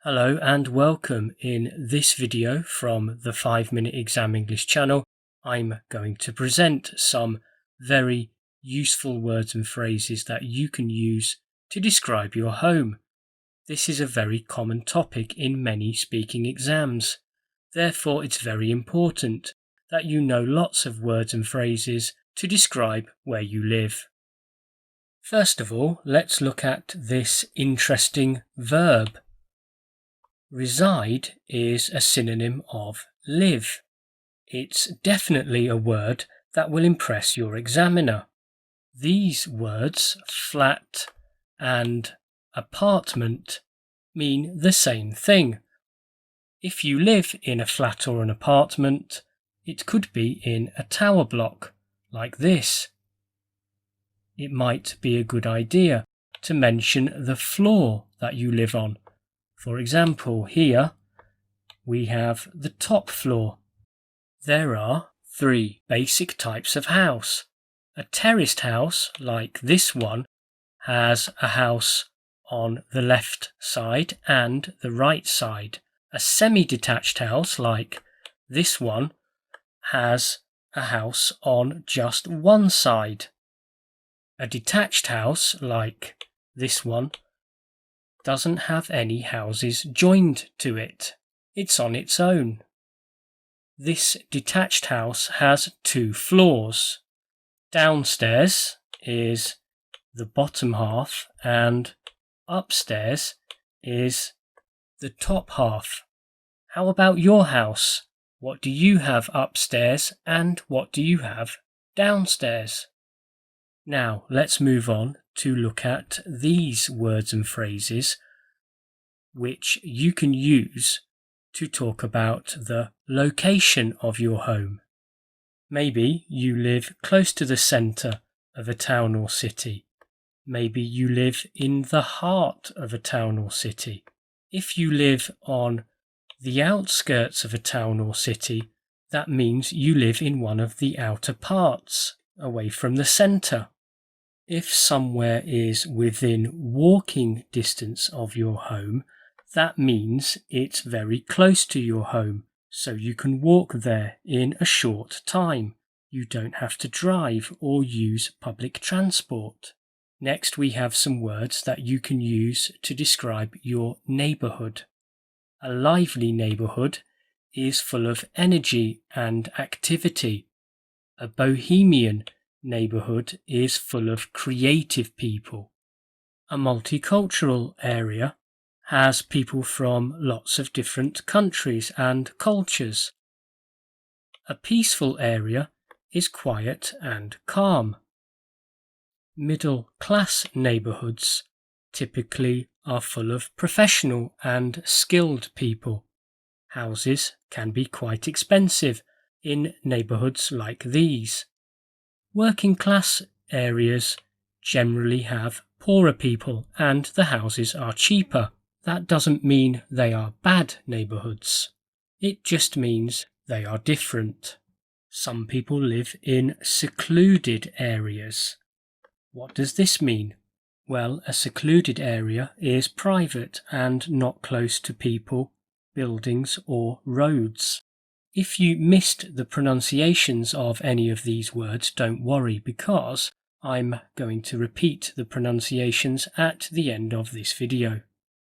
Hello and welcome. In this video from the 5-Minute Exam English channel, I'm going to present some very useful words and phrases that you can use to describe your home. This is a very common topic in many speaking exams. Therefore, it's very important that you know lots of words and phrases to describe where you live. First of all, let's look at this interesting verb. Reside is a synonym of live. It's definitely a word that will impress your examiner. These words, flat and apartment, mean the same thing. If you live in a flat or an apartment, it could be in a tower block, like this. It might be a good idea to mention the floor that you live on. For example, here we have the top floor. There are 3 basic types of house. A terraced house, like this one, has a house on the left side and the right side. A semi-detached house, like this one, has a house on just one side. A detached house, like this one, doesn't have any houses joined to it. It's on its own. This detached house has 2 floors. Downstairs is the bottom half and upstairs is the top half. How about your house? What do you have upstairs and what do you have downstairs? Now let's move on to look at these words and phrases which you can use to talk about the location of your home. Maybe you live close to the centre of a town or city. Maybe you live in the heart of a town or city. If you live on the outskirts of a town or city, that means you live in one of the outer parts, away from the centre. If somewhere is within walking distance of your home, that means it's very close to your home, so you can walk there in a short time. You don't have to drive or use public transport. Next, we have some words that you can use to describe your neighbourhood. A lively neighbourhood is full of energy and activity. A bohemian neighbourhood is full of creative people. A multicultural area has people from lots of different countries and cultures. A peaceful area is quiet and calm. Middle-class neighbourhoods typically are full of professional and skilled people. Houses can be quite expensive in neighbourhoods like these. Working class areas generally have poorer people and the houses are cheaper. That doesn't mean they are bad neighbourhoods. It just means they are different. Some people live in secluded areas. What does this mean? Well, a secluded area is private and not close to people, buildings or roads. If you missed the pronunciations of any of these words, don't worry, because I'm going to repeat the pronunciations at the end of this video.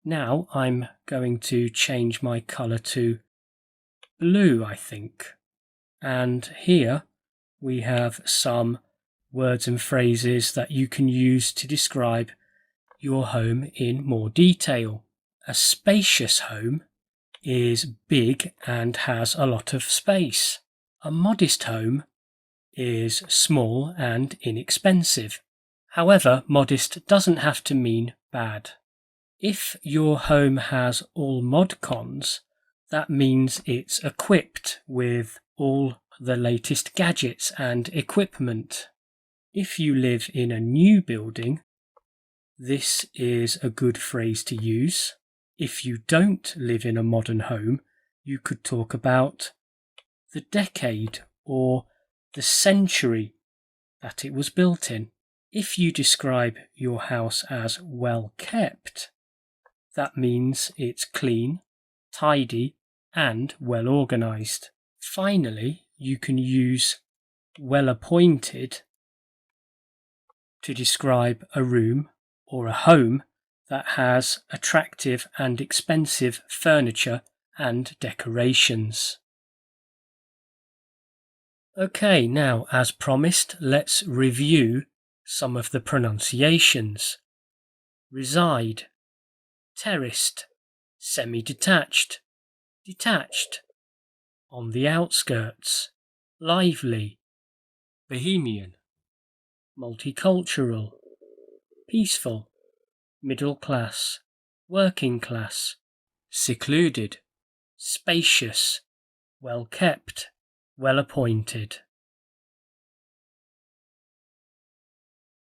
Now I'm going to change my colour to blue, I think. And here we have some words and phrases that you can use to describe your home in more detail. A spacious home is big and has a lot of space. A modest home is small and inexpensive. However, modest doesn't have to mean bad. If your home has all mod cons, that means it's equipped with all the latest gadgets and equipment. If you live in a new building, this is a good phrase to use. If you don't live in a modern home, you could talk about the decade or the century that it was built in. If you describe your house as well kept, that means it's clean, tidy, and well organized. Finally, you can use well appointed to describe a room or a home that has attractive and expensive furniture and decorations. Okay, now as promised, let's review some of the pronunciations. Reside, terraced, semi-detached, detached, on the outskirts, lively, bohemian, multicultural, peaceful, middle class, working class, secluded, spacious, well kept, well appointed.